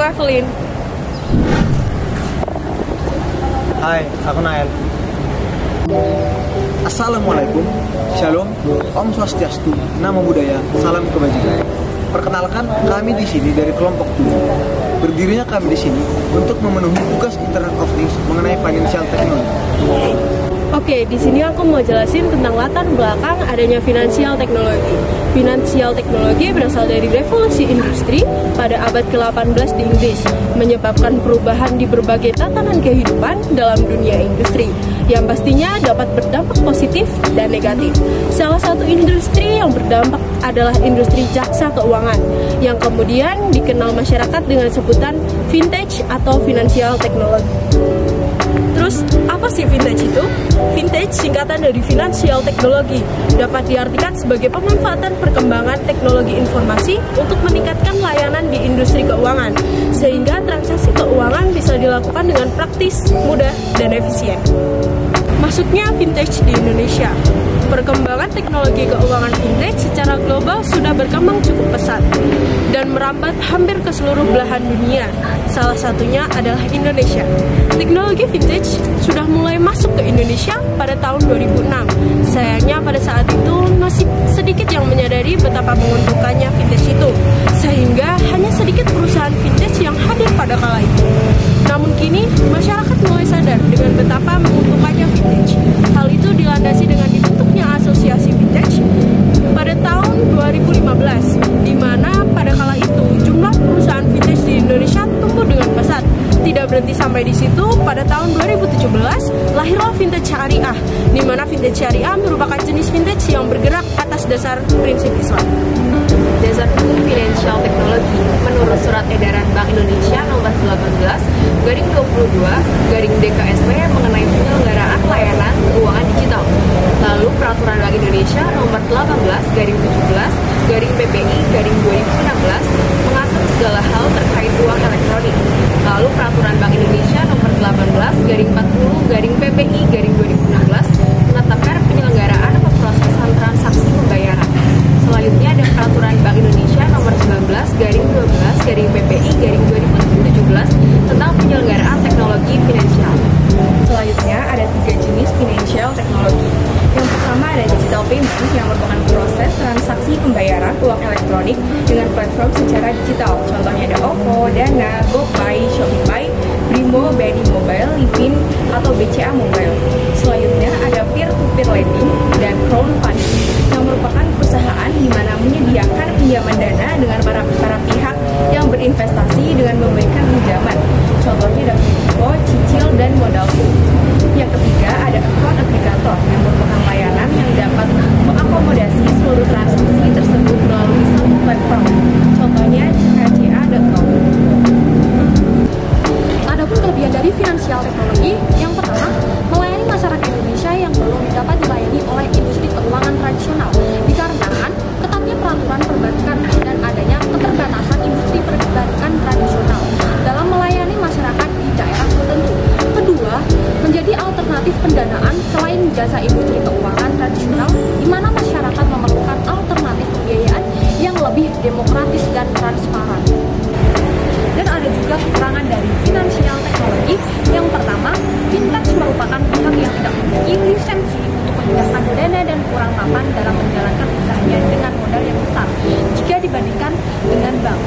Evelyn. Hai, aku Nael. Assalamualaikum, Shalom, Om Swastiastu, Namo Buddhaya, Salam Kebajikan. Perkenalkan, kami di sini dari kelompok 7. Berdirinya kami di sini untuk memenuhi tugas Internet of Things mengenai financial technology. Oke, di sini aku mau jelasin tentang latar belakang adanya finansial teknologi. Finansial teknologi berasal dari revolusi industri pada abad ke-18 di Inggris, menyebabkan perubahan di berbagai tatanan kehidupan dalam dunia industri, yang pastinya dapat berdampak positif dan negatif. Salah satu industri yang berdampak adalah industri jasa keuangan, yang kemudian dikenal masyarakat dengan sebutan vintage atau finansial teknologi. Terus, apa sih vintage itu? Vintage singkatan dari financial technology, dapat diartikan sebagai pemanfaatan perkembangan teknologi informasi untuk meningkatkan layanan di industri keuangan, sehingga transaksi keuangan bisa dilakukan dengan praktis, mudah, dan efisien. Masuknya vintage di Indonesia. Perkembangan teknologi keuangan vintage secara global sudah berkembang cukup pesat dan merambat hampir ke seluruh belahan dunia. Salah satunya adalah Indonesia. Teknologi vintage sudah mulai masuk ke Indonesia pada tahun 2006. Sayangnya pada saat itu masih sedikit yang menyadari betapa menguntungkannya vintage itu, sehingga hanya sedikit perusahaan vintage yang hadir pada kala itu. Namun kini, masyarakat mulai sadar dengan betapa menguntungkannya vintage. Hal itu dilandasi dengan dibentuknya asosiasi vintage pada tahun 2015, di mana pada kala itu jumlah perusahaan vintage di Indonesia tumbuh dengan pesat. Tidak berhenti sampai di situ, pada tahun 2017 lahirlah vintage syariah, di mana vintage syariah merupakan jenis vintage yang bergerak atas dasar prinsip Islam. Dasar hukum finansial teknologi menurut Surat Edaran Bank Indonesia nomor 18/22/DKSP mengenai penyelenggaraan layanan keuangan digital. Lalu Peraturan Bank Indonesia nomor 18/17/PPI/2016 mengatur segala hal terkait uang elektronik. Lalu Peraturan Bank Indonesia nomor 18/40/PPI/2016 menetapkan penyelenggaraan pemrosesan transaksi pembayaran. Selanjutnya ada Peraturan Bank Indonesia nomor 19/12/PPI/2017 tentang penyelenggaraan teknologi finansial. Selanjutnya ada 3 jenis financial teknologi. Yang pertama ada digital payment yang merupakan proses transaksi pembayaran uang elektronik dengan platform secara digital. Contohnya ada OVO, Dana, GoPay, ShopeePay, Brimo, BNI Mobile, Livin, atau BCA Mobile. Selanjutnya ada peer-to-peer lending dan crowdfunding yang merupakan perusahaan di mana menyediakan pinjaman dana dengan para pihak yang berinvestasi dengan memberikan pinjaman. Contohnya ada Kreditco, Cicil, dan Modalku. Yang ketiga ada account aggregator yang merupakan layanan yang dapat mengakomodasi seluruh transaksi tersebut melalui satu platform. Contohnya kca.com. Adapun kelebihan dari finansial teknologi, yang pertama, melayani masyarakat Indonesia yang belum dapat dilayani oleh industri keuangan tradisional, dikarenakan ketatnya peraturan perbankan dan adanya keterbatasan industri perbankan tradisional dalam melayani masyarakat di daerah tertentu. Kedua, menjadi alternatif pendanaan selain jasa industri keuangan tradisional, di mana masyarakat memerlukan alternatif pembiayaan yang lebih demokratis dan transparan. Dan ada juga kekurangan dari finansial teknologi. Yang pertama, fintech merupakan pihak yang tidak memiliki lisensi untuk memindahkan dana dan kurang mapan dalam menjalankan usahanya dengan modal yang besar jika dibandingkan dengan bank.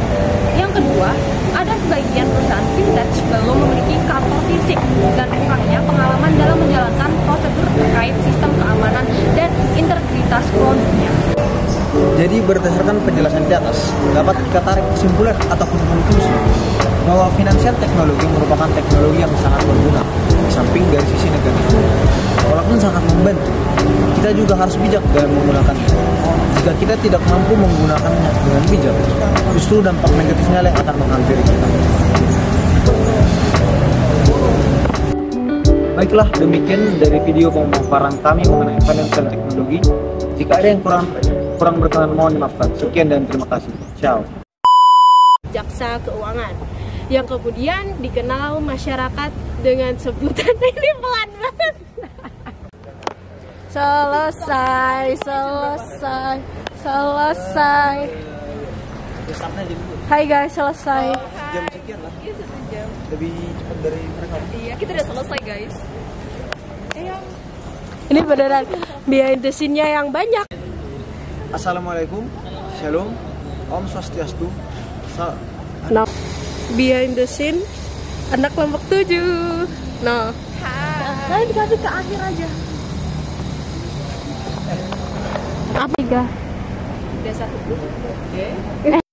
Yang kedua, ada sebagian perusahaan fintech belum memiliki kantor fisik dan kurangnya pengalaman dalam menjalankan prosedur terkait sistem keamanan dan integritas produknya. Jadi berdasarkan penjelasan di atas, dapat kita tarik kesimpulan atau konklusi bahwa finansial teknologi merupakan teknologi yang sangat berguna, di samping dari sisi negatif. Walaupun sangat membantu, kita juga harus bijak dalam menggunakannya. Jika kita tidak mampu menggunakannya dengan bijak, justru dampak negatifnya yang akan menghampiri kita. Baiklah, demikian dari video pemaparan kami mengenai financial teknologi. Jika ada yang kurang berkenan mohon dimaafkan. Sekian dan terima kasih. Ciao. Jaksa keuangan yang kemudian dikenal masyarakat dengan sebutan ini pelan banget. Selesai. Hai guys, selesai. jam sekian lah. Iya, 1 jam. Lebih cepat dari mereka. Iya, kita udah selesai guys. Ini beneran behind the scene-nya yang banyak. Assalamualaikum, Shalom, Om Swastiastu. Nah, behind the scene anak kelompok 7. Nah, Nah, dikasih ke akhir aja. apa tiga? Udah 1 grup. Oke.